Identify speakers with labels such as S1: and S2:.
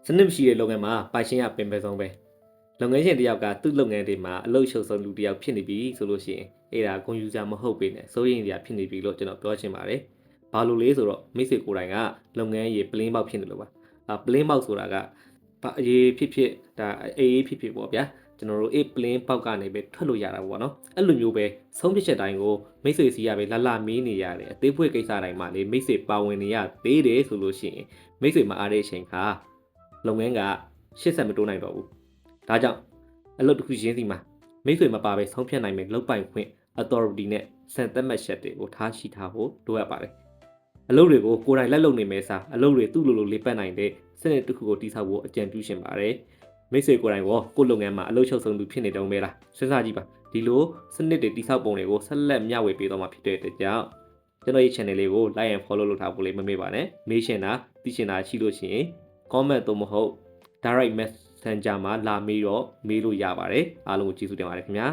S1: စနစ်မရှိတဲ့လုပ်ငန်းမှာပိုင်ရှင်ကပင်ပယ်ဆုံးပဲလုပ်ငန်းရှင်တယောက်ကသူ့လုပ်ငန်းတွေမှာအလုပ်ရှုပ်ဆုံးလူတယောက်ဖြစ်နေပြီဆိုလို့ရှိရင်အဲ့ဒါဂုဏ်ယူစရာမဟုတ်ပေနဲ့စိုးရိမ်စရာဖြစ်နေပြီလို့ကျွန်တော်ပြောချင်ပါတယ်ဘာလို့လဲဆိုတော့မိတ်ဆွေကိုယ်တိုင်ကလုပ်ငန်းရေးပလင်းပေါက်ဖြစ်နေလို့ပါပလင်းပေါက်ဆိုတာကအေးဖြစ်ဒါအေးဖြစ်ပေါ့ဗျာကျွန်တော်တို့အေးပလင်းပေါက်ကနေပဲထွက်လို့ရတာပေါ့နော်အဲ့လိုမျိုးပဲဆုံးဖြတ်ချက်တိုင်းကိုမိတ်ဆွေစီရပဲလာမေးနေရတယ်အသေးဖွေးကိစ္စတိုင်းမှာလေမိတ်ဆွေပါဝင်နေရသေးတယ်ဆိုလို့ရှိရင်မိတ်ဆွေမအားတဲ့အချိန်ခါလုပ်ငန်းကရှေ့ဆက်မတိုးနိုင်တော့ဘူးဒါကြောင့်အလုပ်တစ်ခုချင်းစီမှာမိတ်ဆွေမပါပဲဆုံးဖြတ်နိုင်မယ်လုပ်ပိုင်ခွင့် authority နဲ့စံသက်မှတ်ချက်တွေကိုထားရှိထားဖို့လိုအပ်ပါတယ်အလုပ်တွေကိုကိုယ်တိုင်လက်လုပ်နေမယ်စားအလုပ်တွေသူ့လိုလေးပတ်နိုင်တဲ့စနစ်တစ်ခုကိုတည်ဆောက်ဖို့အကြံပြုရှင်ပါတယ်မိတ်ဆွေကိုယ်တိုင်ကိုလုပ်ငန်းမှာအလုပ်ချုပ်ဆုံးသူဖြစ်နေတုံးပဲလားစဉ်းစားကြည့်ပါဒီလိုစနစ်တွေတည်ဆောက်ပုံတွေကိုဆက်လက်မျှဝေပေးတော့မှာဖြစ်တဲ့အတွက်ကြောင့်ကျွန်တော်ရဲ့ channel လေးကို like and follow လုပ်ထားဖို့လေးမမေ့ပါနဲ့မေးရှင်တာသိရှင်တာရှိလို့ရှိရင် comment သို့မဟုတ် direct messenger မှာလာမေးတော့မေးလို့ရပါတယ်အားလုံးကိုကျေးဇူးတင်ပါတယ်ခင်ဗျာ